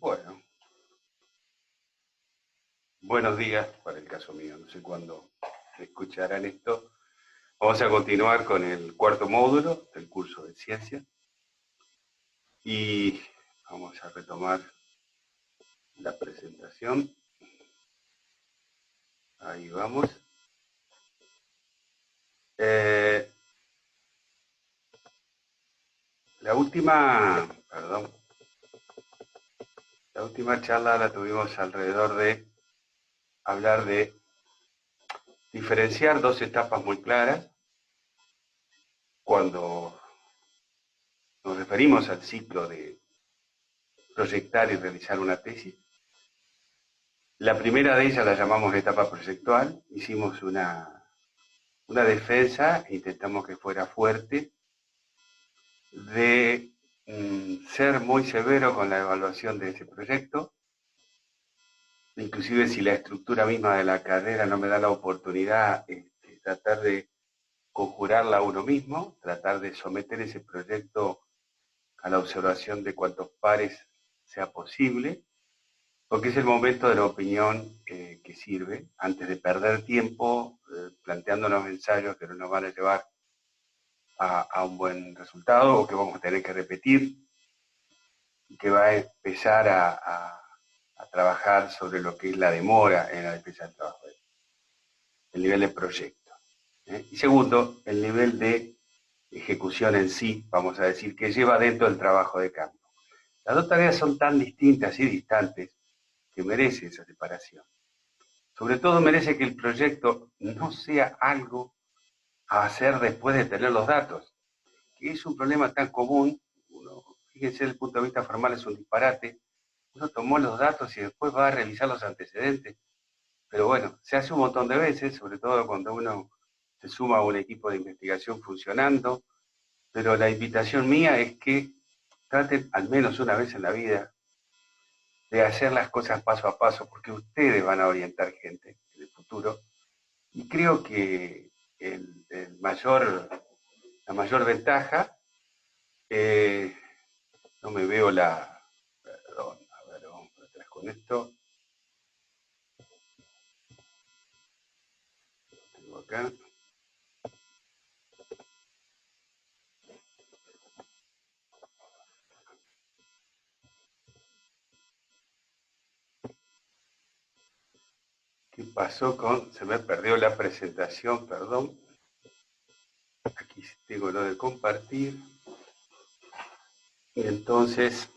Bueno, buenos días para el caso mío, no sé cuándo escucharán esto. Vamos a continuar con el cuarto módulo del curso de ciencia y vamos a retomar la presentación. Ahí vamos. La última charla la tuvimos alrededor de hablar de diferenciar dos etapas muy claras cuando nos referimos al ciclo de proyectar y realizar una tesis. La primera de ellas la llamamos etapa proyectual, hicimos una defensa, intentamos que fuera fuerte, de ser muy severo con la evaluación de ese proyecto, inclusive si la estructura misma de la carrera no me da la oportunidad, tratar de conjurarla a uno mismo, tratar de someter ese proyecto a la observación de cuantos pares sea posible, porque es el momento de la opinión que sirve, antes de perder tiempo planteándonos ensayos que no nos van a llevar a un buen resultado o que vamos a tener que repetir y que va a empezar a trabajar sobre lo que es la demora en la defensa del trabajo, el nivel de proyecto. Y segundo, el nivel de ejecución en sí, vamos a decir, que lleva dentro del trabajo de campo. Las dos tareas son tan distintas y distantes que merece esa separación. Sobre todo merece que el proyecto no sea algo a hacer después de tener los datos, que es un problema tan común. Fíjense, desde el punto de vista formal es un disparate. Uno tomó los datos y después va a revisar los antecedentes. Pero bueno, se hace un montón de veces, sobre todo cuando uno se suma a un equipo de investigación funcionando. Pero la invitación mía es que traten al menos una vez en la vida de hacer las cosas paso a paso, porque ustedes van a orientar gente en el futuro. Y creo que la mayor ventaja, no me veo perdón, a ver, vamos para atrás con esto. Tengo acá. ¿Qué pasó se me perdió la presentación, perdón? Aquí tengo lo de compartir. Y entonces,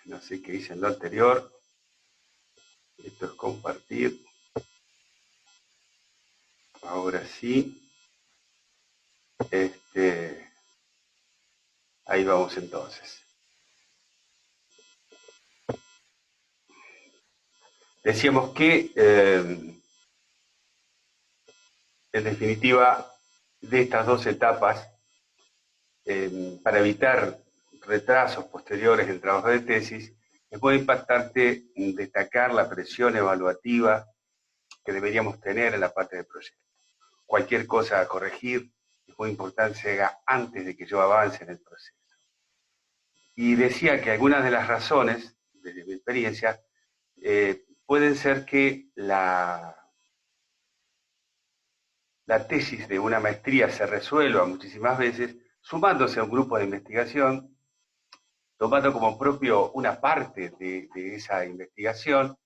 no sé qué hice en lo anterior. Esto es compartir. Ahora sí. Ahí vamos entonces. Decíamos que, en definitiva, de estas dos etapas, para evitar retrasos posteriores en trabajo de tesis, es muy impactante destacar la presión evaluativa que deberíamos tener en la parte del proyecto. Cualquier cosa a corregir es muy importante que se haga antes de que yo avance en el proceso. Y decía que algunas de las razones, desde mi experiencia, pueden ser que la tesis de una maestría se resuelva muchísimas veces sumándose a un grupo de investigación, tomando como propio una parte de esa investigación.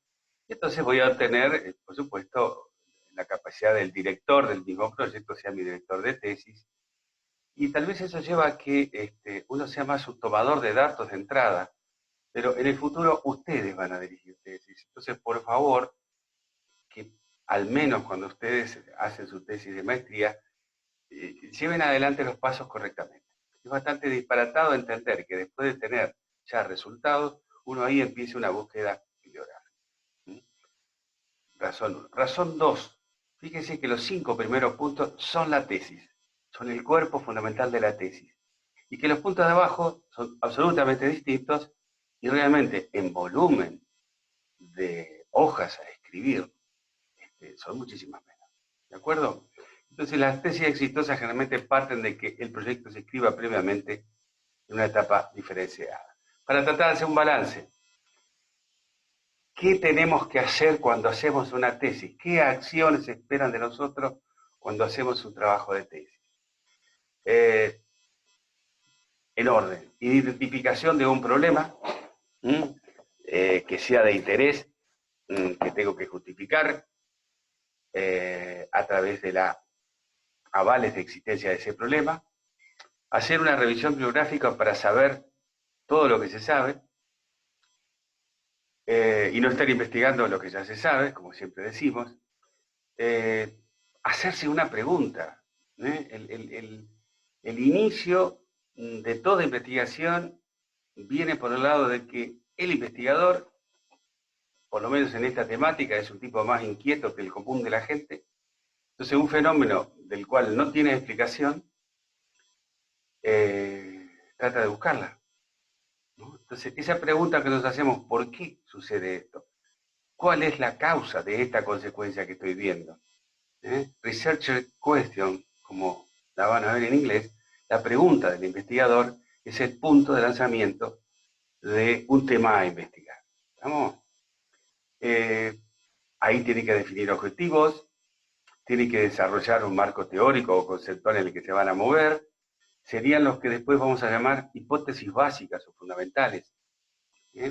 Y entonces voy a obtener, por supuesto, la capacidad del director del mismo proyecto, sea mi director de tesis, y tal vez eso lleva a que uno sea más un tomador de datos de entrada, pero en el futuro ustedes van a dirigir tesis. Entonces, por favor, que al menos cuando ustedes hacen su tesis de maestría, lleven adelante los pasos correctamente. Es bastante disparatado entender que después de tener ya resultados, uno ahí empieza una búsqueda bibliográfica. Razón 1. Razón 2. Fíjense que los 5 primeros puntos son la tesis, son el cuerpo fundamental de la tesis. Y que los puntos de abajo son absolutamente distintos y realmente en volumen de hojas a escribir son muchísimas menos. ¿De acuerdo? Entonces las tesis exitosas generalmente parten de que el proyecto se escriba previamente en una etapa diferenciada. para tratar de hacer un balance. ¿Qué tenemos que hacer cuando hacemos una tesis? ¿Qué acciones se esperan de nosotros cuando hacemos un trabajo de tesis? En orden, identificación de un problema que sea de interés, que tengo que justificar a través de la avales de existencia de ese problema, hacer una revisión bibliográfica para saber todo lo que se sabe, y no estar investigando lo que ya se sabe, como siempre decimos, hacerse una pregunta. El inicio de toda investigación viene por el lado de que el investigador, por lo menos en esta temática, es un tipo más inquieto que el común de la gente. Entonces, un fenómeno del cual no tiene explicación, trata de buscarla, ¿no? Entonces, esa pregunta que nos hacemos, ¿por qué sucede esto? ¿Cuál es la causa de esta consecuencia que estoy viendo? Researcher question, como la van a ver en inglés, la pregunta del investigador es el punto de lanzamiento de un tema a investigar. ¿Estamos? Ahí tiene que definir objetivos, tiene que desarrollar un marco teórico o conceptual en el que se van a mover, serían los que después vamos a llamar hipótesis básicas o fundamentales.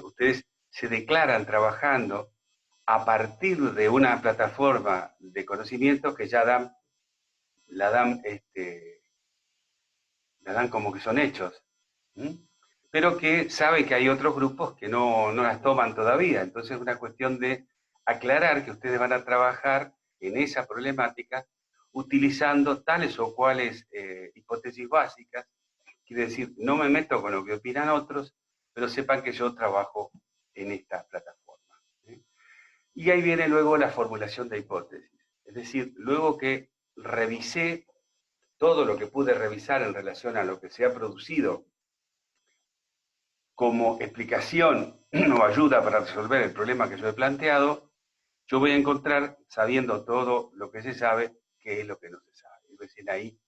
Ustedes se declaran trabajando a partir de una plataforma de conocimientos que ya la dan como que son hechos, pero que saben que hay otros grupos que no las toman todavía. Entonces es una cuestión de aclarar que ustedes van a trabajar en esa problemática utilizando tales o cuales hipótesis básicas. Quiere decir, no me meto con lo que opinan otros, pero sepan que yo trabajo en esta plataforma. Y ahí viene luego la formulación de hipótesis. Es decir, luego que revisé todo lo que pude revisar en relación a lo que se ha producido como explicación o ayuda para resolver el problema que yo he planteado, yo voy a encontrar, sabiendo todo lo que se sabe, qué es lo que no se sabe. Es decir, ahí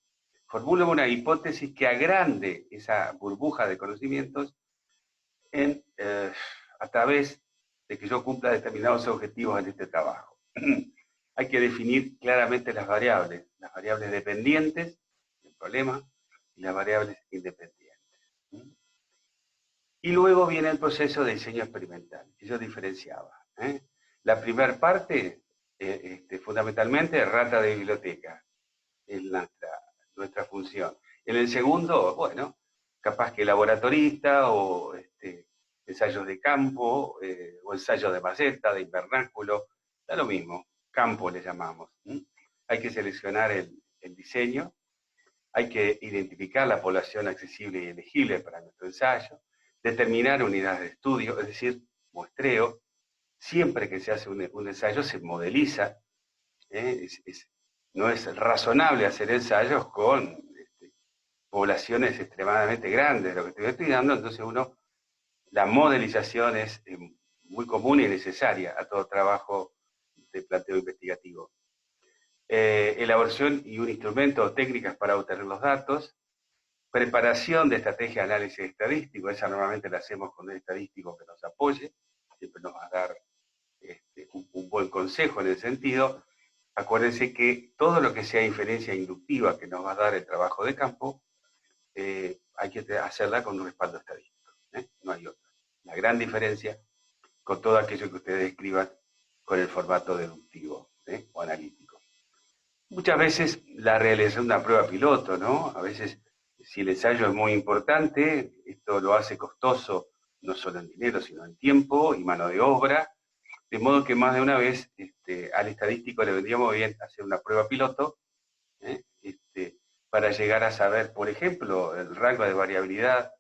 formulo una hipótesis que agrande esa burbuja de conocimientos a través de que yo cumpla determinados objetivos en este trabajo. Hay que definir claramente las variables dependientes del problema y las variables independientes. Y luego viene el proceso de diseño experimental, que yo diferenciaba. La primera parte, fundamentalmente, rata de biblioteca, es nuestra función. En el segundo, bueno, capaz que laboratorista o ensayos de campo, o ensayos de maceta, de invernáculo, da lo mismo, campo le llamamos. Hay que seleccionar el diseño, hay que identificar la población accesible y elegible para nuestro ensayo, determinar unidades de estudio, es decir, muestreo. Siempre que se hace un ensayo se modeliza. No es razonable hacer ensayos con poblaciones extremadamente grandes de lo que estoy estudiando, entonces la modelización es muy común y necesaria a todo trabajo de planteo investigativo. Elaboración y un instrumento o técnicas para obtener los datos, preparación de estrategia de análisis estadístico, esa normalmente la hacemos con un estadístico que nos apoye, siempre nos va a dar un buen consejo en el sentido. Acuérdense que todo lo que sea inferencia inductiva que nos va a dar el trabajo de campo, hay que hacerla con un respaldo estadístico, no hay otra. La gran diferencia con todo aquello que ustedes escriban con el formato deductivo o analítico. Muchas veces la realización de una prueba piloto, ¿no? A veces, si el ensayo es muy importante, esto lo hace costoso no solo en dinero, sino en tiempo y mano de obra, de modo que más de una vez al estadístico le vendría muy bien hacer una prueba piloto para llegar a saber, por ejemplo, el rango de variabilidad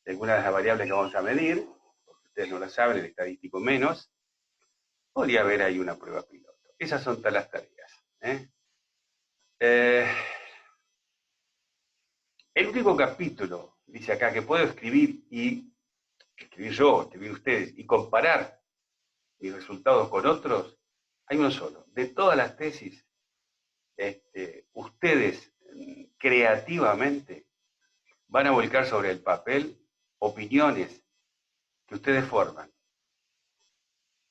de algunas de las variables que vamos a medir, porque ustedes no la saben, el estadístico menos. Podría haber ahí una prueba piloto. Esas son todas las tareas. El único capítulo, dice acá, que puedo escribir escribir ustedes, y comparar mis resultados con otros, hay uno solo. De todas las tesis, ustedes creativamente van a volcar sobre el papel opiniones que ustedes forman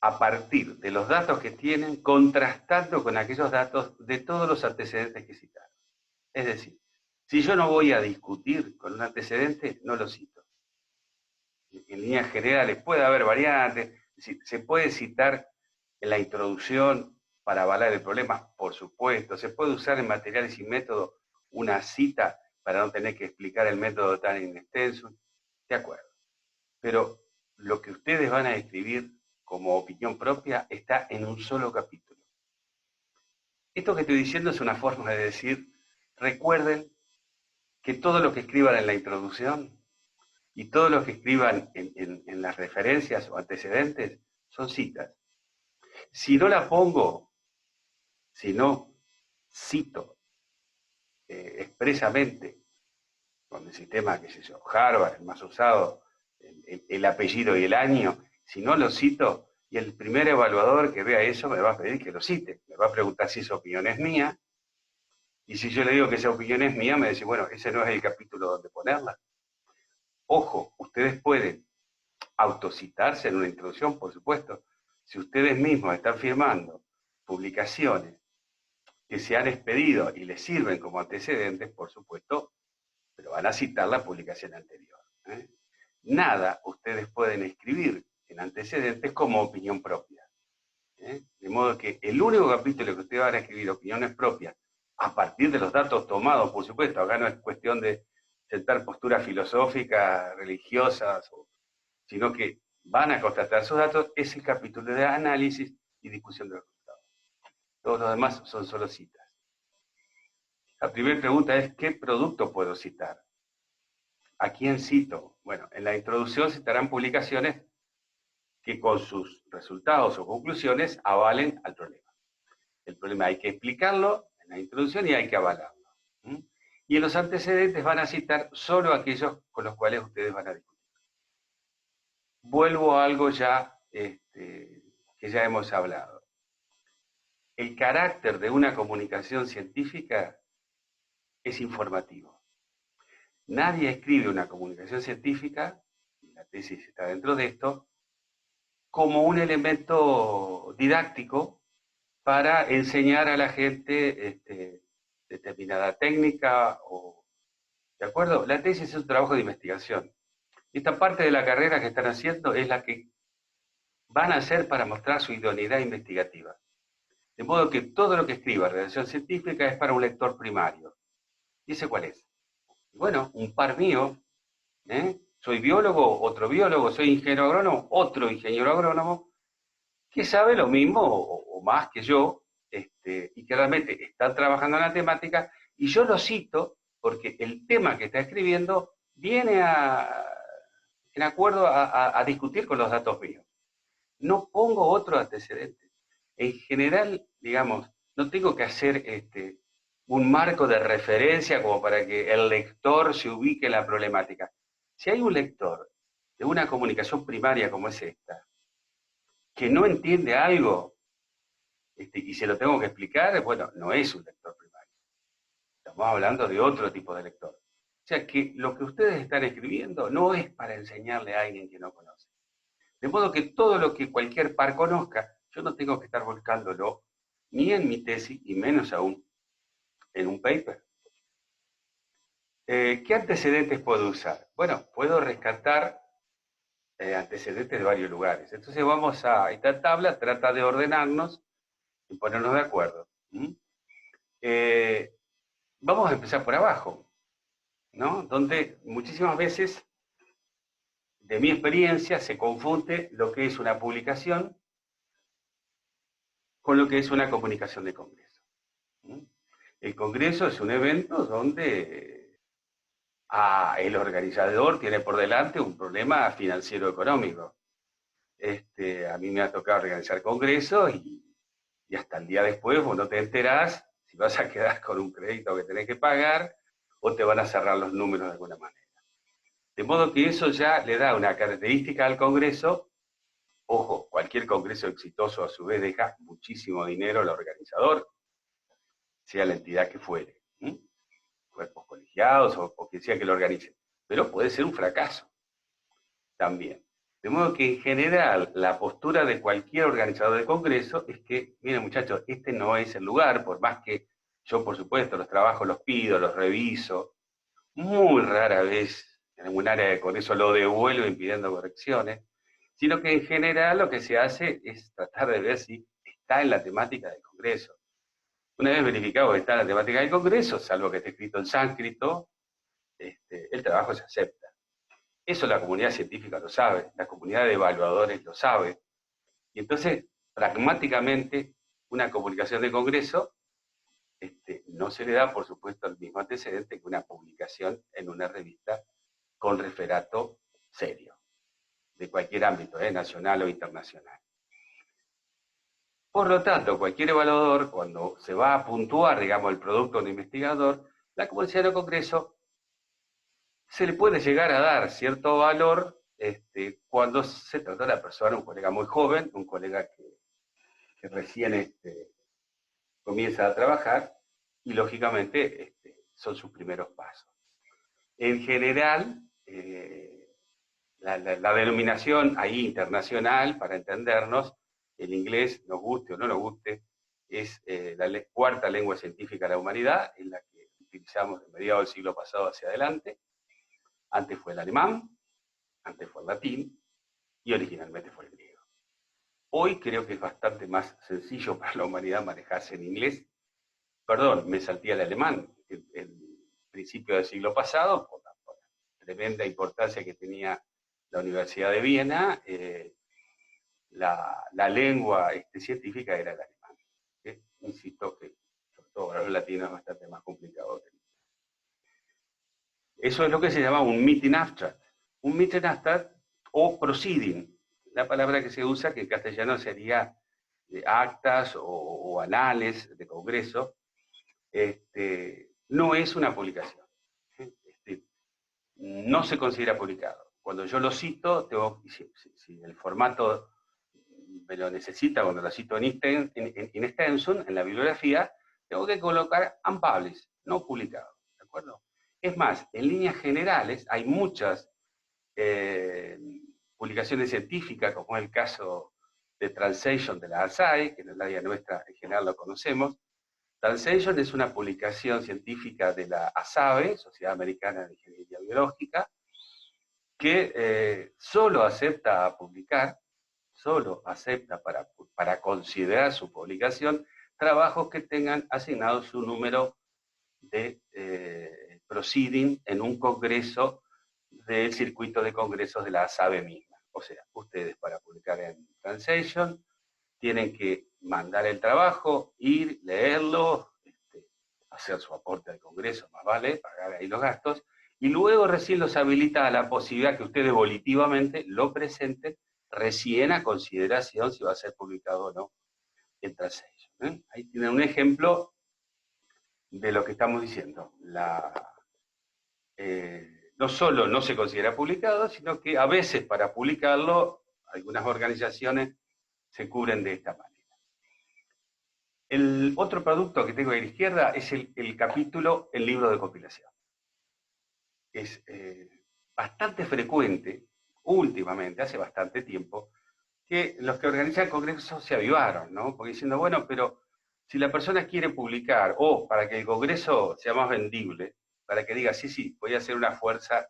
a partir de los datos que tienen, contrastando con aquellos datos de todos los antecedentes que citaron. Es decir, si yo no voy a discutir con un antecedente, no lo cito. En líneas generales puede haber variantes, se puede citar en la introducción para avalar el problema, por supuesto, se puede usar en materiales y métodos una cita para no tener que explicar el método tan extenso, de acuerdo. Pero lo que ustedes van a escribir como opinión propia está en un solo capítulo. Esto que estoy diciendo es una forma de decir, recuerden que todo lo que escriban en la introducción y todo lo que escriban en las referencias o antecedentes son citas. Si no la pongo, si no cito expresamente con el sistema, qué sé yo, Harvard, el más usado, el apellido y el año, si no lo cito, y el primer evaluador que vea eso me va a pedir que lo cite, me va a preguntar si esa opinión es mía, y si yo le digo que esa opinión es mía, me dice, bueno, ese no es el capítulo donde ponerla. Ojo, ustedes pueden autocitarse en una introducción, por supuesto, si ustedes mismos están firmando publicaciones que se han expedido y les sirven como antecedentes, por supuesto, pero van a citar la publicación anterior. Nada ustedes pueden escribir en antecedentes como opinión propia. De modo que el único capítulo que ustedes van a escribir opiniones propias, a partir de los datos tomados, por supuesto, acá no es cuestión de sentar posturas filosóficas, religiosas, sino que van a constatar sus datos, es el capítulo de análisis y discusión de los resultados. Todos los demás son solo citas. La primera pregunta es, ¿qué producto puedo citar? ¿A quién cito? Bueno, en la introducción citarán publicaciones que con sus resultados o conclusiones avalen al problema. El problema hay que explicarlo en la introducción y hay que avalarlo. Y en los antecedentes van a citar solo aquellos con los cuales ustedes van a discutir. Vuelvo a algo ya que ya hemos hablado. El carácter de una comunicación científica es informativo. Nadie escribe una comunicación científica, y la tesis está dentro de esto, como un elemento didáctico para enseñar a la gente determinada técnica. ¿De acuerdo? La tesis es un trabajo de investigación. Esta parte de la carrera que están haciendo es la que van a hacer para mostrar su idoneidad investigativa. De modo que todo lo que escriba en redacción científica es para un lector primario. ¿Y ese cuál es? Bueno, un par mío, soy biólogo, otro biólogo, soy ingeniero agrónomo, otro ingeniero agrónomo, que sabe lo mismo o más que yo, y que realmente están trabajando en la temática, y yo lo cito porque el tema que está escribiendo viene en acuerdo a discutir con los datos míos. No pongo otro antecedente. En general, digamos, no tengo que hacer un marco de referencia como para que el lector se ubique en la problemática. Si hay un lector de una comunicación primaria como es esta, que no entiende algo y se lo tengo que explicar, bueno, no es un lector primario. Estamos hablando de otro tipo de lector. O sea que lo que ustedes están escribiendo no es para enseñarle a alguien que no conoce. De modo que todo lo que cualquier par conozca, yo no tengo que estar volcándolo ni en mi tesis, y menos aún en un paper. ¿Qué antecedentes puedo usar? Bueno, puedo rescatar antecedentes de varios lugares. Entonces vamos a, esta tabla trata de ordenarnos y ponernos de acuerdo. Vamos a empezar por abajo, ¿no? Donde muchísimas veces, de mi experiencia, se confunde lo que es una publicación con lo que es una comunicación de congreso. El congreso es un evento donde el organizador tiene por delante un problema financiero económico. A mí me ha tocado organizar congresos y hasta el día después vos no te enterás si vas a quedar con un crédito que tenés que pagar o te van a cerrar los números de alguna manera. De modo que eso ya le da una característica al congreso. Ojo, cualquier congreso exitoso a su vez deja muchísimo dinero al organizador, sea la entidad que fuere, cuerpos colegiados o quien sea que lo organice. Pero puede ser un fracaso también. De modo que en general la postura de cualquier organizador de congreso es que, miren muchachos, este no es el lugar, por más que yo por supuesto los trabajos los pido, los reviso, muy rara vez en algún área de congreso lo devuelven pidiendo correcciones, sino que en general lo que se hace es tratar de ver si está en la temática del congreso. Una vez verificado que está en la temática del congreso, salvo que esté escrito en sánscrito, el trabajo se acepta. Eso la comunidad científica lo sabe, la comunidad de evaluadores lo sabe. Y entonces, pragmáticamente, una comunicación de congreso no se le da, por supuesto, el mismo antecedente que una publicación en una revista con referato serio, de cualquier ámbito, nacional o internacional. Por lo tanto, cualquier evaluador, cuando se va a puntuar, digamos, el producto de un investigador, la comunicación de congreso se le puede llegar a dar cierto valor cuando se trata de una persona, un colega muy joven, un colega que recién comienza a trabajar y lógicamente son sus primeros pasos. En general, la denominación ahí internacional, para entendernos, el inglés, nos guste o no nos guste, es la cuarta lengua científica de la humanidad, en la que utilizamos de mediados del siglo pasado hacia adelante. Antes fue el alemán, antes fue el latín y originalmente fue el griego. Hoy creo que es bastante más sencillo para la humanidad manejarse en inglés. Perdón, me salté al alemán, el principio del siglo pasado, por la tremenda importancia que tenía la Universidad de Viena, la lengua científica era el alemán. Insisto que, sobre todo para los latinos, es bastante más complicado. Eso es lo que se llama un meeting abstract. Un meeting abstract o proceeding, la palabra que se usa, que en castellano sería actas o anales de congreso, no es una publicación. No se considera publicado. Cuando yo lo cito, si el formato me lo necesita, cuando lo cito en extension, en la bibliografía, tengo que colocar unpublished, no publicado. ¿De acuerdo? Es más, en líneas generales hay muchas publicaciones científicas, como es el caso de Translation de la ASAE, que en el área nuestra en general lo conocemos. Translation es una publicación científica de la ASABE, Sociedad Americana de Ingeniería Biológica, que solo acepta publicar, solo acepta para considerar su publicación trabajos que tengan asignado su número de proceeding en un congreso del circuito de congresos de la ASABE misma. O sea, ustedes para publicar en Translation tienen que mandar el trabajo, ir, leerlo, hacer su aporte al congreso, más vale, pagar ahí los gastos, y luego recién los habilita a la posibilidad que ustedes volitivamente lo presenten recién a consideración si va a ser publicado o no en Translation. Ahí tienen un ejemplo de lo que estamos diciendo. No solo no se considera publicado, sino que a veces para publicarlo, algunas organizaciones se cubren de esta manera. El otro producto que tengo a la izquierda es el capítulo, el libro de compilación. Es bastante frecuente, últimamente, hace bastante tiempo, que los que organizan congresos se avivaron, ¿no? Porque diciendo, bueno, pero si la persona quiere publicar, o para que el congreso sea más vendible, para que diga, sí, voy a hacer una fuerza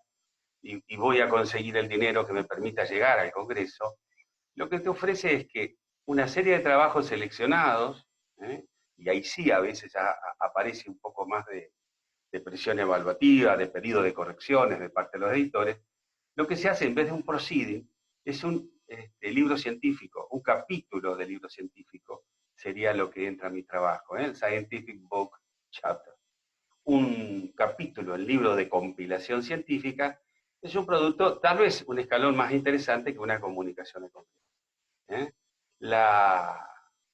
y voy a conseguir el dinero que me permita llegar al congreso, lo que te ofrece es que una serie de trabajos seleccionados, y ahí sí a veces aparece un poco más de presión evaluativa, de pedido de correcciones de parte de los editores, lo que se hace en vez de un proceeding es un libro científico, un capítulo de libro científico, sería lo que entra a mi trabajo, el Scientific Book Chapter. Un capítulo, el libro de compilación científica, es un producto, tal vez un escalón más interesante que una comunicación de congreso.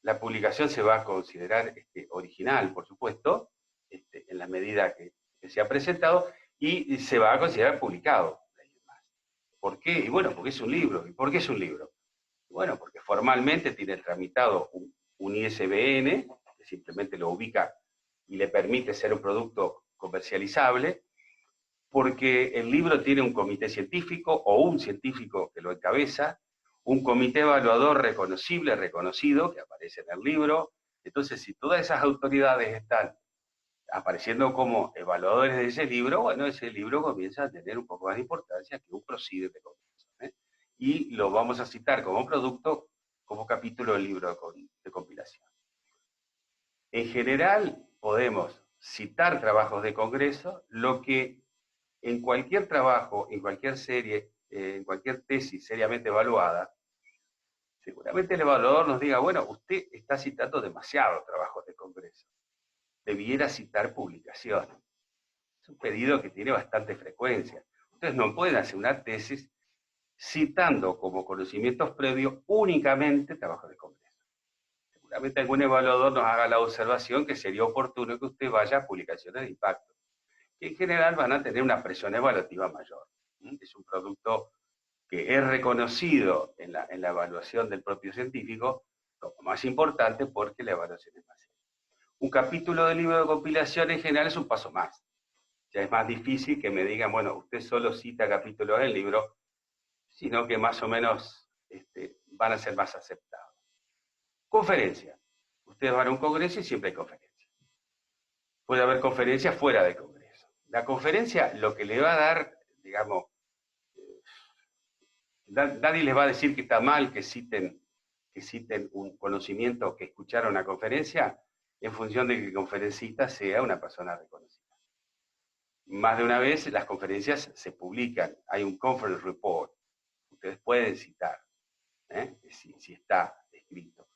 La publicación se va a considerar original, por supuesto, en la medida que se ha presentado, y se va a considerar publicado. ¿Por qué? Y bueno, porque es un libro. ¿Y por qué es un libro? Bueno, porque formalmente tiene tramitado un ISBN, que simplemente lo ubica y le permite ser un producto comercializable, porque el libro tiene un comité científico o un científico que lo encabeza, un comité evaluador reconocible, reconocido, que aparece en el libro. Entonces, si todas esas autoridades están apareciendo como evaluadores de ese libro, bueno, ese libro comienza a tener un poco más de importancia que un PROCIDE de congreso, ¿eh? Y lo vamos a citar como producto, como capítulo del libro de compilación. En general, podemos citar trabajos de congreso, lo que en cualquier trabajo, en cualquier serie, en cualquier tesis seriamente evaluada, seguramente el evaluador nos diga, bueno, usted está citando demasiados trabajos de congreso, debiera citar publicaciones. Es un pedido que tiene bastante frecuencia. Ustedes no pueden hacer una tesis citando como conocimientos previos únicamente trabajos de congreso. Seguramente algún evaluador nos haga la observación que sería oportuno que usted vaya a publicaciones de impacto, que en general van a tener una presión evaluativa mayor. Es un producto que es reconocido en la evaluación del propio científico como más importante porque la evaluación es más seria. Un capítulo del libro de compilación en general es un paso más. Ya es más difícil que me digan, bueno, usted solo cita capítulos del libro, sino que más o menos van a ser más aceptados. Conferencia. Ustedes van a un congreso y siempre hay conferencia. Puede haber conferencias fuera del congreso. La conferencia lo que le va a dar, digamos, nadie les va a decir que está mal que citen un conocimiento que escucharon en una conferencia en función de que el conferencista sea una persona reconocida. Más de una vez las conferencias se publican, hay un conference report, ustedes pueden citar, si está escrito.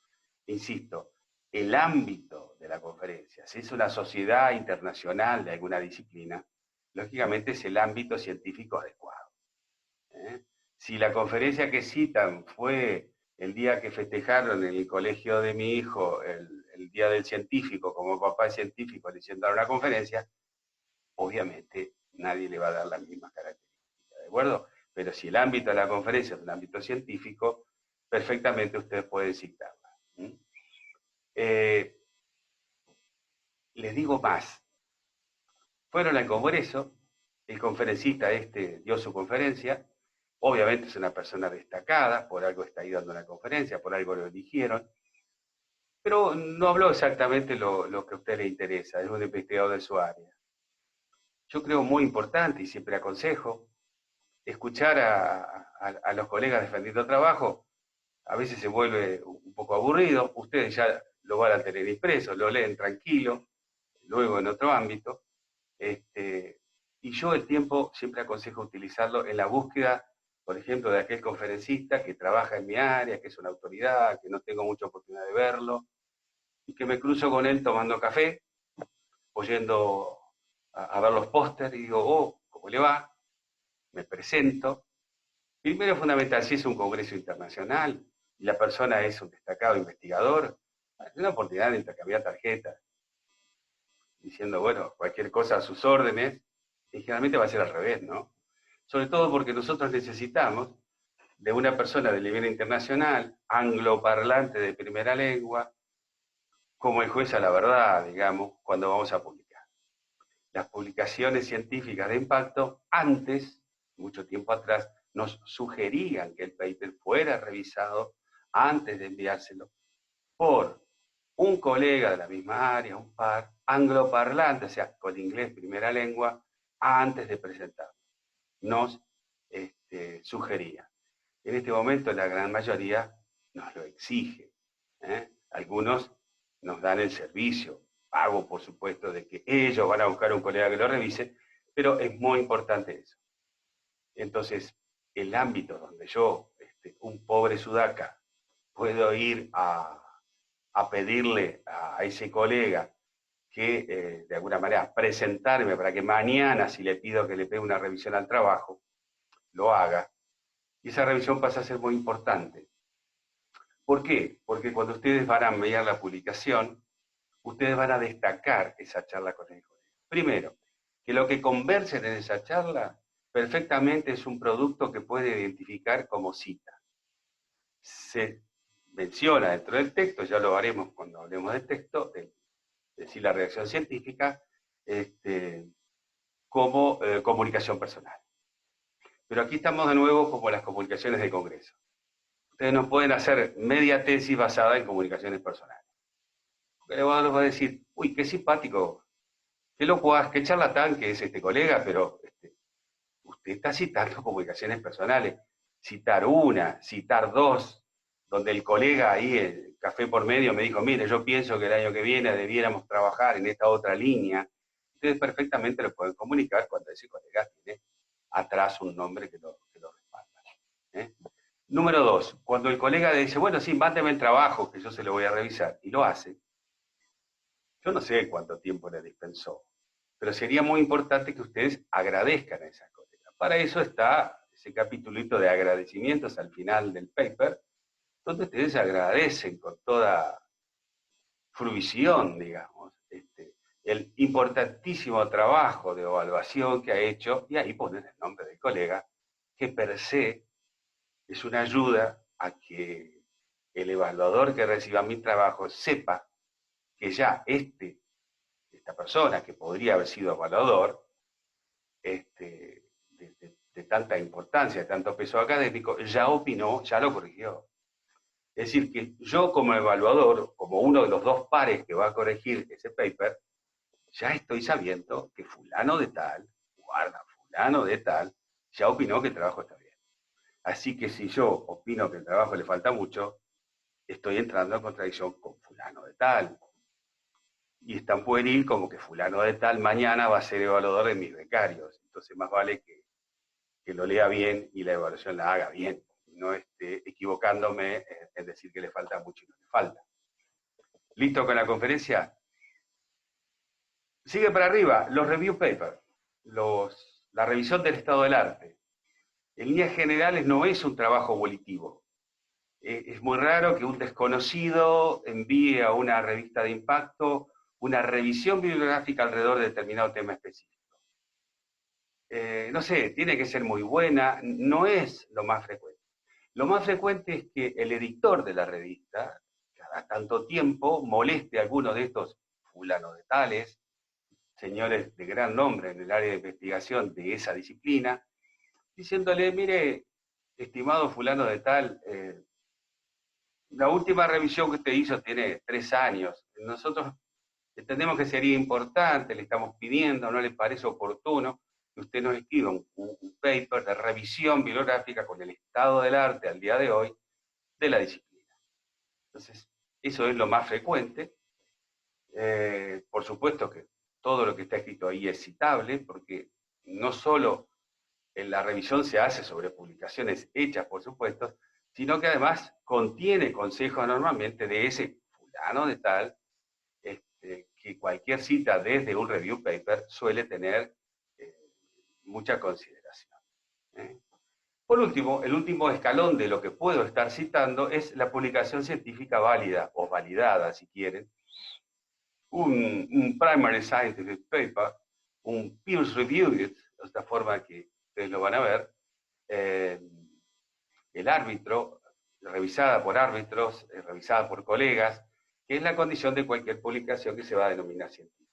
Insisto, el ámbito de la conferencia, si es una sociedad internacional de alguna disciplina, lógicamente es el ámbito científico adecuado. Si la conferencia que citan fue el día que festejaron en el colegio de mi hijo, el Día del Científico, como papá es científico, le hicieron dar una conferencia, obviamente nadie le va a dar las mismas características, ¿de acuerdo? Pero si el ámbito de la conferencia es un ámbito científico, perfectamente ustedes pueden citarla. Les digo más. Fueron al congreso, el conferencista dio su conferencia, obviamente es una persona destacada, por algo está ahí dando una conferencia, por algo lo eligieron, pero no habló exactamente lo que a usted le interesa, es un investigador de su área. Yo creo muy importante y siempre aconsejo escuchar a los colegas defendiendo trabajo, a veces se vuelve un poco aburrido, ustedes ya lo van a tener impreso, lo leen tranquilo, luego en otro ámbito, y yo el tiempo siempre aconsejo utilizarlo en la búsqueda, por ejemplo, de aquel conferencista que trabaja en mi área, que es una autoridad, que no tengo mucha oportunidad de verlo, y que me cruzo con él tomando café, o yendo a ver los pósteres, y digo, oh, ¿cómo le va? Me presento. Primero, fundamental, si es un congreso internacional y la persona es un destacado investigador, es una oportunidad de intercambiar tarjetas, diciendo, bueno, cualquier cosa a sus órdenes, y generalmente va a ser al revés, ¿no? Sobre todo porque nosotros necesitamos de una persona de nivel internacional, angloparlante de primera lengua, como el juez a la verdad, digamos, cuando vamos a publicar. Las publicaciones científicas de impacto, antes, mucho tiempo atrás, nos sugerían que el paper fuera revisado antes de enviárselo por un colega de la misma área, un par, angloparlante, o sea, con inglés primera lengua, antes de presentarlo. Nos sugería. En este momento la gran mayoría nos lo exige. Algunos nos dan el servicio, pago por supuesto de que ellos van a buscar un colega que lo revise, pero es muy importante eso. Entonces, el ámbito donde yo, un pobre sudaca, puedo ir a pedirle a ese colega que de alguna manera presentarme para que mañana, si le pido que le pegue una revisión al trabajo, lo haga. Y esa revisión pasa a ser muy importante. ¿Por qué? Porque cuando ustedes van a enviar la publicación, ustedes van a destacar esa charla con el colega. Primero, que lo que conversen en esa charla perfectamente es un producto que puede identificar como cita. Se menciona dentro del texto, ya lo haremos cuando hablemos del texto, de decir la reacción científica, como comunicación personal. Pero aquí estamos de nuevo como las comunicaciones de Congreso. Ustedes no pueden hacer media tesis basada en comunicaciones personales. Porque el evaluador va a decir, uy, qué simpático, qué locuaz, qué charlatán que es este colega, pero usted está citando comunicaciones personales. Citar una, citar dos, donde el colega ahí, el café por medio, me dijo, mire, yo pienso que el año que viene debiéramos trabajar en esta otra línea. Ustedes perfectamente lo pueden comunicar cuando ese colega tiene atrás un nombre que lo respalda. ¿eh? Número dos, cuando el colega le dice, bueno, sí, mándeme el trabajo, que yo se lo voy a revisar, y lo hace, yo no sé cuánto tiempo le dispensó, pero sería muy importante que ustedes agradezcan a esa colega. Para eso está ese capitulito de agradecimientos al final del paper, donde ustedes agradecen con toda fruición, digamos, el importantísimo trabajo de evaluación que ha hecho, y ahí ponen el nombre del colega, que per se es una ayuda a que el evaluador que reciba mi trabajo sepa que ya esta persona que podría haber sido evaluador, de tanta importancia, de tanto peso académico, ya opinó, ya lo corrigió. Es decir, que yo como evaluador, como uno de los dos pares que va a corregir ese paper, ya estoy sabiendo que fulano de tal, guarda, fulano de tal, ya opinó que el trabajo está bien. Así que si yo opino que el trabajo le falta mucho, estoy entrando en contradicción con fulano de tal. Y es tan pueril como que fulano de tal mañana va a ser evaluador de mis becarios. Entonces más vale que lo lea bien y la evaluación la haga bien. No esté equivocándome en decir que le falta mucho y no le falta. ¿Listo con la conferencia? Sigue para arriba, los review papers, la revisión del estado del arte. En líneas generales no es un trabajo volitivo. Es muy raro que un desconocido envíe a una revista de impacto una revisión bibliográfica alrededor de determinado tema específico. No sé, tiene que ser muy buena, no es lo más frecuente. Lo más frecuente es que el editor de la revista, cada tanto tiempo, moleste a alguno de estos fulanos de tales, señores de gran nombre en el área de investigación de esa disciplina, diciéndole, mire, estimado fulano de tal, la última revisión que usted hizo tiene 3 años. Nosotros entendemos que sería importante, le estamos pidiendo, no le parece oportuno que usted nos escriba un paper de revisión bibliográfica con el estado del arte al día de hoy de la disciplina. Entonces, eso es lo más frecuente. Por supuesto que todo lo que está escrito ahí es citable, porque no solo la revisión se hace sobre publicaciones hechas, por supuesto, sino que además contiene consejos normalmente de ese fulano de tal, que cualquier cita desde un review paper suele tener mucha consideración. ¿eh? Por último, el último escalón de lo que puedo estar citando es la publicación científica válida, o validada si quieren, un primary scientific paper, un peer reviewed, de esta forma que ustedes lo van a ver, el árbitro, revisada por árbitros, revisada por colegas, que es la condición de cualquier publicación que se va a denominar científica.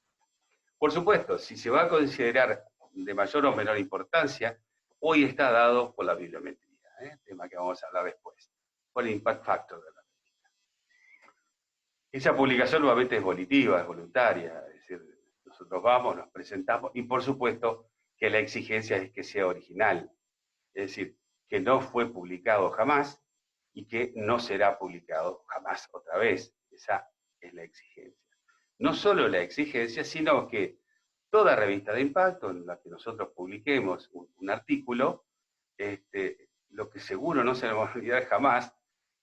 Por supuesto, si se va a considerar de mayor o menor importancia, hoy está dado por la bibliometría, tema que vamos a hablar después, por el impact factor de la revista. Esa publicación nuevamente es volitiva, es voluntaria, es decir, nosotros vamos, nos presentamos, y por supuesto que la exigencia es que sea original, es decir, que no fue publicado jamás y que no será publicado jamás otra vez. Esa es la exigencia. No solo la exigencia, sino que toda revista de impacto en la que nosotros publiquemos un artículo, lo que seguro no se nos va a olvidar jamás,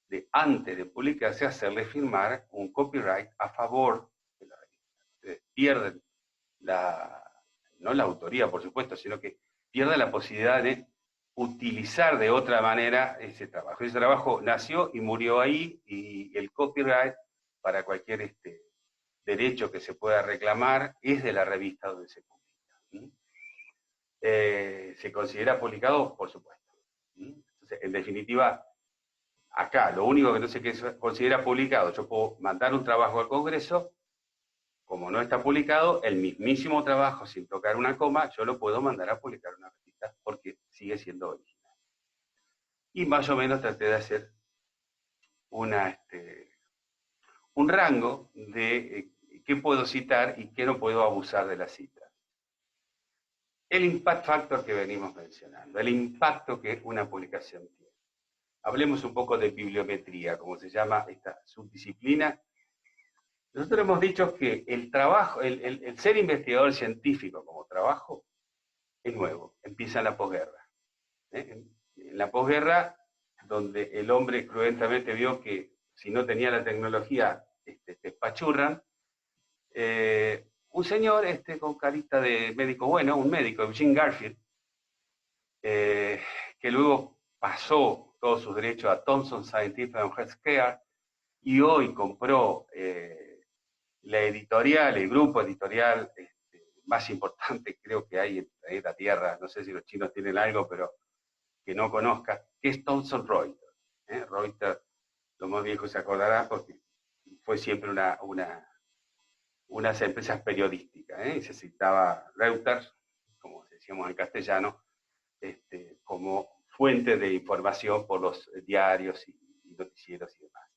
de antes de publicarse, hacerle firmar un copyright a favor de la revista. Ustedes pierden no la autoría, por supuesto, sino que pierden la posibilidad de utilizar de otra manera ese trabajo. Ese trabajo nació y murió ahí, y el copyright para cualquier derecho que se pueda reclamar es de la revista donde se publica. ¿Se considera publicado? Por supuesto. Entonces, en definitiva, acá lo único que no se considera publicado, yo puedo mandar un trabajo al Congreso como no está publicado, el mismísimo trabajo sin tocar una coma, yo lo puedo mandar a publicar una revista porque sigue siendo original. Y más o menos traté de hacer un rango de qué puedo citar y qué no puedo abusar de la cita. El impact factor que venimos mencionando, el impacto que una publicación tiene. Hablemos un poco de bibliometría, como se llama esta subdisciplina. Nosotros hemos dicho que el trabajo, el ser investigador científico como trabajo es nuevo, empieza en la posguerra. En la posguerra, donde el hombre cruentamente vio que si no tenía la tecnología, te espachurran, un señor con carita de médico bueno, un médico, Eugene Garfield, que luego pasó todos sus derechos a Thomson Scientific and Healthcare y hoy compró la editorial, el grupo editorial más importante creo que hay en el planeta Tierra, no sé si los chinos tienen algo, pero que no conozca, que es Thomson Reuters. Reuters, los más viejos se acordarán porque fue siempre unas empresas periodísticas, y se citaba Reuters, como decíamos en castellano, como fuente de información por los diarios y noticieros y demás.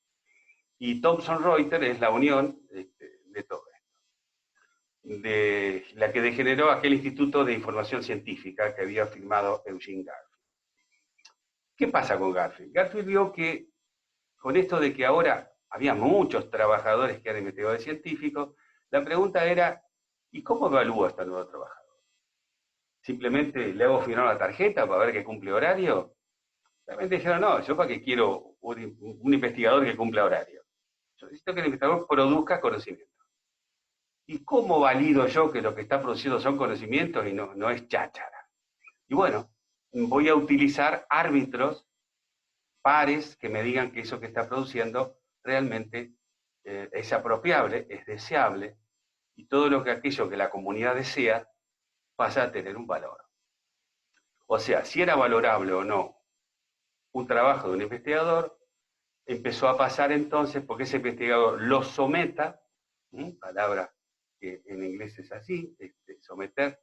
Y Thomson Reuters es la unión de todo esto, de la que degeneró aquel Instituto de Información Científica que había firmado Eugene Garfield. ¿Qué pasa con Garfield? Garfield vio que con esto de que ahora había muchos trabajadores que eran investigadores científicos, la pregunta era, ¿y cómo evalúo a este nuevo trabajador? ¿Simplemente le hago firmar la tarjeta para ver que cumple horario? Realmente dijeron, no, yo para qué quiero un investigador que cumpla horario. Yo necesito que el investigador produzca conocimiento. ¿Y cómo valido yo que lo que está produciendo son conocimientos y no es cháchara? Y bueno, voy a utilizar árbitros, pares, que me digan que eso que está produciendo realmente es apropiable, es deseable, y todo aquello que la comunidad desea pasa a tener un valor. O sea, si era valorable o no un trabajo de un investigador, empezó a pasar entonces porque ese investigador lo someta, palabra que en inglés es así, someter,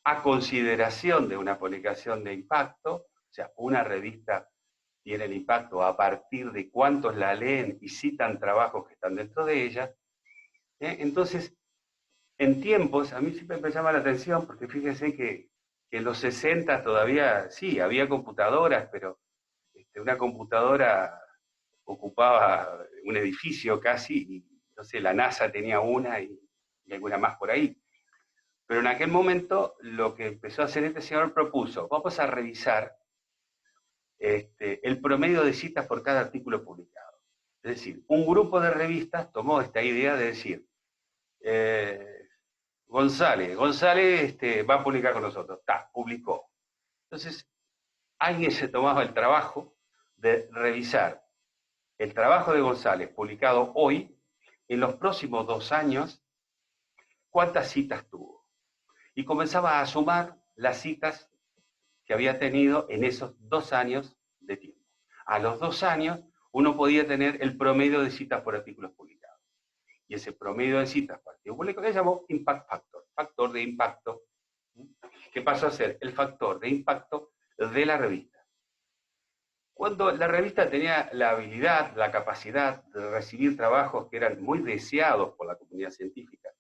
a consideración de una publicación de impacto, o sea, una revista tiene el impacto a partir de cuántos la leen y citan trabajos que están dentro de ella. Entonces, en tiempos, a mí siempre me llama la atención, porque fíjense que en los 60 todavía, sí, había computadoras, pero una computadora ocupaba un edificio casi, y no sé, la NASA tenía una y alguna más por ahí. Pero en aquel momento lo que empezó a hacer este señor propuso, vamos a revisar el promedio de citas por cada artículo publicado. Es decir, un grupo de revistas tomó esta idea de decir, González va a publicar con nosotros, publicó. Entonces, alguien se tomaba el trabajo de revisar el trabajo de González publicado hoy, en los próximos 2 años, cuántas citas tuvo. Y comenzaba a sumar las citas que había tenido en esos 2 años de tiempo. A los 2 años, uno podía tener el promedio de citas por artículos publicados. Y ese promedio de citas por artículos publicados se llamó impact factor, factor de impacto, que pasó a ser el factor de impacto de la revista. Cuando la revista tenía la habilidad, la capacidad de recibir trabajos que eran muy deseados por la comunidad científica,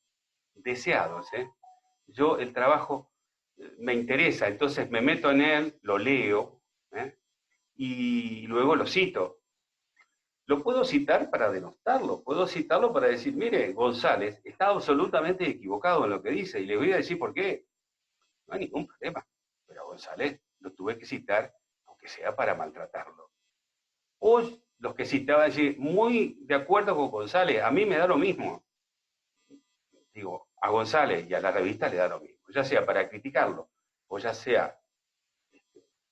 deseados, yo el trabajo me interesa, entonces me meto en él, lo leo, y luego lo cito. Lo puedo citar para denostarlo, puedo citarlo para decir, mire, González está absolutamente equivocado en lo que dice, y le voy a decir por qué. No hay ningún problema, pero a González lo tuve que citar, aunque sea para maltratarlo. O los que citaban, decir, muy de acuerdo con González, a mí me da lo mismo. Digo, a González y a la revista le da lo mismo, ya sea para criticarlo, o ya sea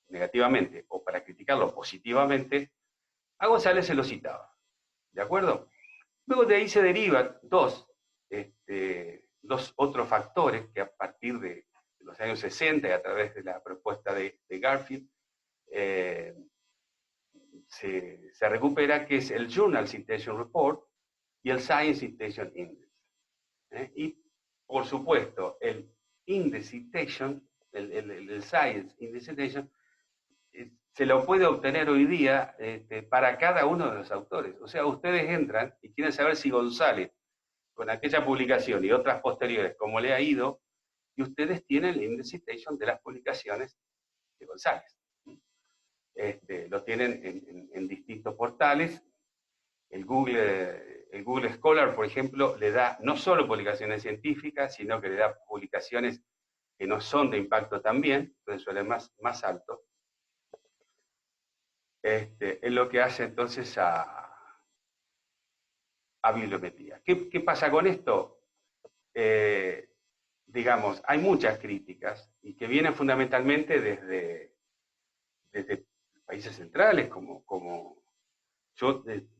negativamente, o para criticarlo positivamente, a González se lo citaba. ¿De acuerdo? Luego de ahí se derivan dos otros factores que a partir de los años 60 y a través de la propuesta de Garfield, se recupera, que es el Journal Citation Report y el Science Citation Index. Y, por supuesto, el citation, el science in the citation, se lo puede obtener hoy día para cada uno de los autores. O sea, ustedes entran y quieren saber si González, con aquella publicación y otras posteriores, cómo le ha ido, y ustedes tienen el citation de las publicaciones de González. Lo tienen en distintos portales. El Google Scholar, por ejemplo, le da no solo publicaciones científicas, sino que le da publicaciones que no son de impacto también, entonces suele más alto. Es lo que hace entonces a bibliometría. ¿Qué pasa con esto? Digamos, hay muchas críticas y que vienen fundamentalmente desde países centrales, como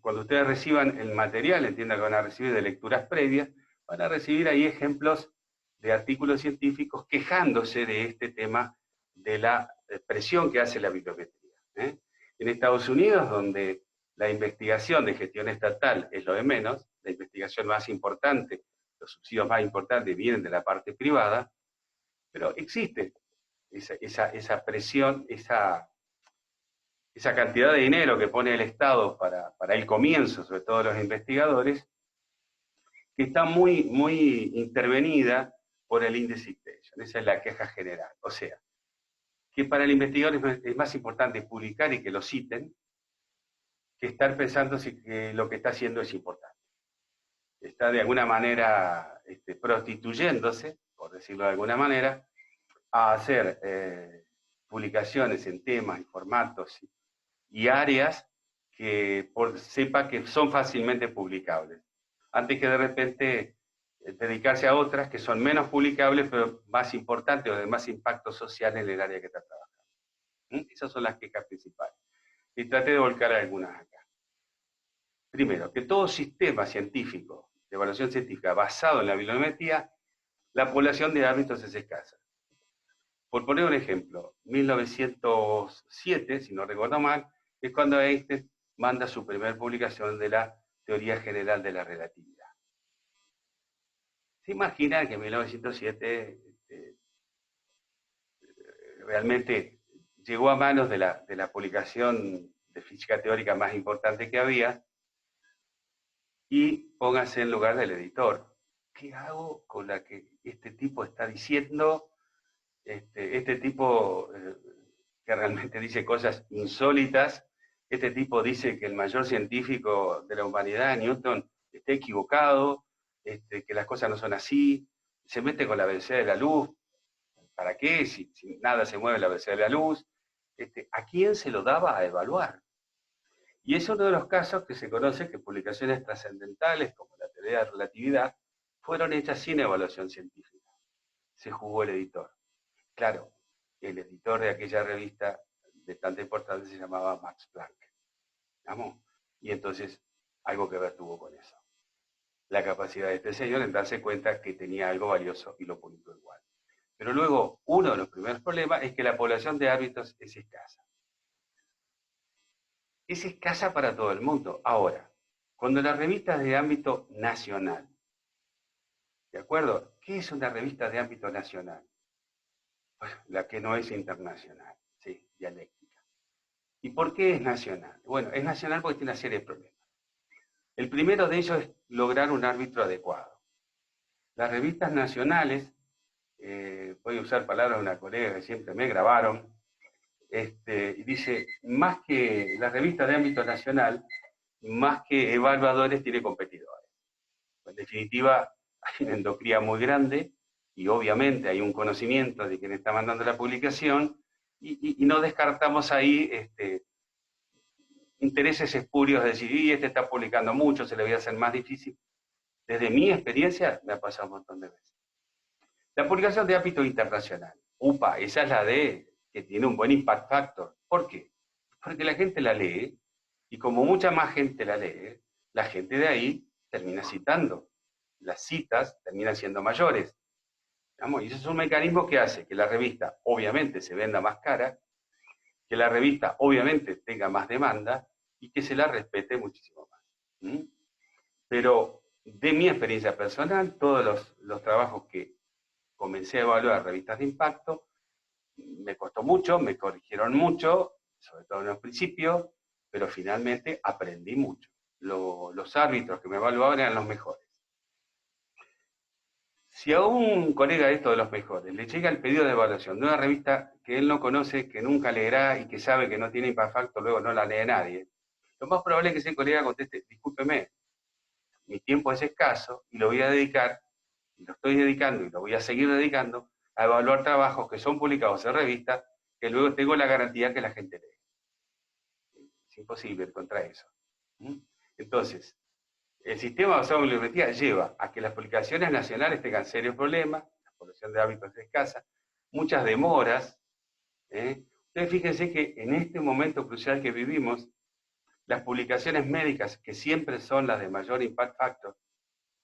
cuando ustedes reciban el material, entiendan que van a recibir de lecturas previas, van a recibir ahí ejemplos de artículos científicos quejándose de este tema de la presión que hace la bibliometría. En Estados Unidos, donde la investigación de gestión estatal es lo de menos, la investigación más importante, los subsidios más importantes vienen de la parte privada, pero existe esa presión, esa cantidad de dinero que pone el Estado para el comienzo, sobre todo los investigadores, que está muy intervenida por el índice citation. Esa es la queja general. O sea, que para el investigador es más importante publicar y que lo citen, que estar pensando si que lo que está haciendo es importante. Está de alguna manera prostituyéndose, por decirlo de alguna manera, a hacer publicaciones en temas y formatos y áreas que sepa que son fácilmente publicables, antes que de repente dedicarse a otras que son menos publicables, pero más importantes o de más impacto social en el área que está trabajando. Esas son las quejas principales. Y traté de volcar algunas acá. Primero, que todo sistema científico, de evaluación científica basado en la bibliometría, la población de árbitros es escasa. Por poner un ejemplo, 1907, si no recuerdo mal, es cuando Einstein manda su primera publicación de la teoría general de la relatividad. ¿Se imaginan que en 1907 realmente llegó a manos de la publicación de física teórica más importante que había? Y póngase en lugar del editor. ¿Qué hago con la que este tipo está diciendo? Este tipo que realmente dice cosas insólitas, este tipo dice que el mayor científico de la humanidad, Newton, está equivocado, que las cosas no son así, se mete con la velocidad de la luz, ¿para qué? Si nada se mueve la velocidad de la luz, ¿a quién se lo daba a evaluar? Y es uno de los casos que se conoce que publicaciones trascendentales, como la teoría de la relatividad, fueron hechas sin evaluación científica. Se jugó el editor. Claro, el editor de aquella revista de tanta importancia se llamaba Max Planck. ¿Vamos? Y entonces algo que ver tuvo con eso. La capacidad de este señor en darse cuenta que tenía algo valioso y lo publicó igual. Pero luego, uno de los primeros problemas es que la población de árbitros es escasa. Es escasa para todo el mundo. Ahora, cuando las revistas de ámbito nacional, ¿de acuerdo? ¿Qué es una revista de ámbito nacional? La que no es internacional, sí, dialéctica. ¿Y por qué es nacional? Bueno, es nacional porque tiene una serie de problemas. El primero de ellos es lograr un árbitro adecuado. Las revistas nacionales, voy a usar palabras de una colega que siempre me grabaron, y dice, más que las revistas de ámbito nacional, más que evaluadores, tiene competidores. En definitiva, hay una endocría muy grande y obviamente hay un conocimiento de quien está mandando la publicación y no descartamos ahí intereses espurios de decir, y este está publicando mucho, se le voy a hacer más difícil. Desde mi experiencia me ha pasado un montón de veces. La publicación de ámbito internacional, UPA, esa es la que tiene un buen impact factor. ¿Por qué? Porque la gente la lee y como mucha más gente la lee, la gente de ahí termina citando. Las citas terminan siendo mayores. ¿Vamos? Y eso es un mecanismo que hace que la revista obviamente se venda más cara, que la revista obviamente tenga más demanda y que se la respete muchísimo más. Pero de mi experiencia personal, todos los trabajos que comencé a evaluar revistas de impacto, me costó mucho, me corrigieron mucho, sobre todo en los principios, pero finalmente aprendí mucho. Los árbitros que me evaluaban eran los mejores. Si a un colega de estos de los mejores le llega el pedido de evaluación de una revista que él no conoce, que nunca leerá y que sabe que no tiene impact factor, luego no la lee nadie, lo más probable es que ese colega conteste, discúlpeme, mi tiempo es escaso y lo voy a dedicar, y lo estoy dedicando y lo voy a seguir dedicando a evaluar trabajos que son publicados en revistas que luego tengo la garantía que la gente lee. Es imposible ir contra eso. Entonces, el sistema basado en bibliometría lleva a que las publicaciones nacionales tengan serios problemas, la población de hábitos es escasa, muchas demoras. Ustedes fíjense que en este momento crucial que vivimos, las publicaciones médicas, que siempre son las de mayor impact factor,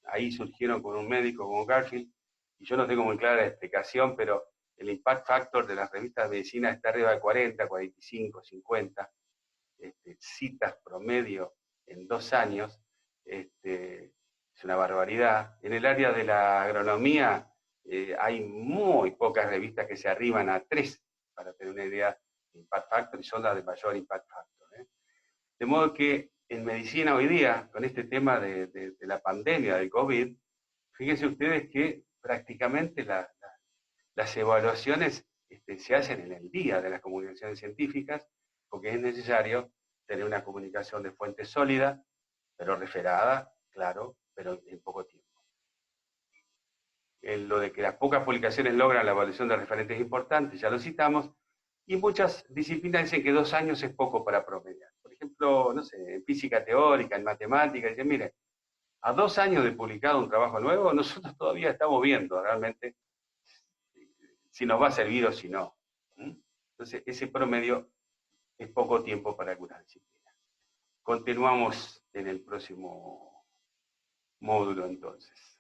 ahí surgieron con un médico como Garfield, y yo no tengo muy clara la explicación, pero el impact factor de las revistas de medicina está arriba de 40, 45, 50 citas promedio en 2 años, es una barbaridad. En el área de la agronomía hay muy pocas revistas que se arriban a 3, para tener una idea de impact factor, y son las de mayor impact factor. De modo que en medicina hoy día, con este tema de la pandemia del COVID, fíjense ustedes que prácticamente las evaluaciones se hacen en el día de las comunicaciones científicas, porque es necesario tener una comunicación de fuente sólida, pero referada, claro, pero en poco tiempo. Lo de que las pocas publicaciones logran la evaluación de referentes importantes, ya lo citamos, y muchas disciplinas dicen que 2 años es poco para promediar. Por ejemplo, no sé, en física teórica, en matemática, dicen, mire, a 2 años de publicado un trabajo nuevo, nosotros todavía estamos viendo realmente si nos va a servir o si no. Entonces, ese promedio es poco tiempo para algunas disciplinas. Continuamos en el próximo módulo entonces.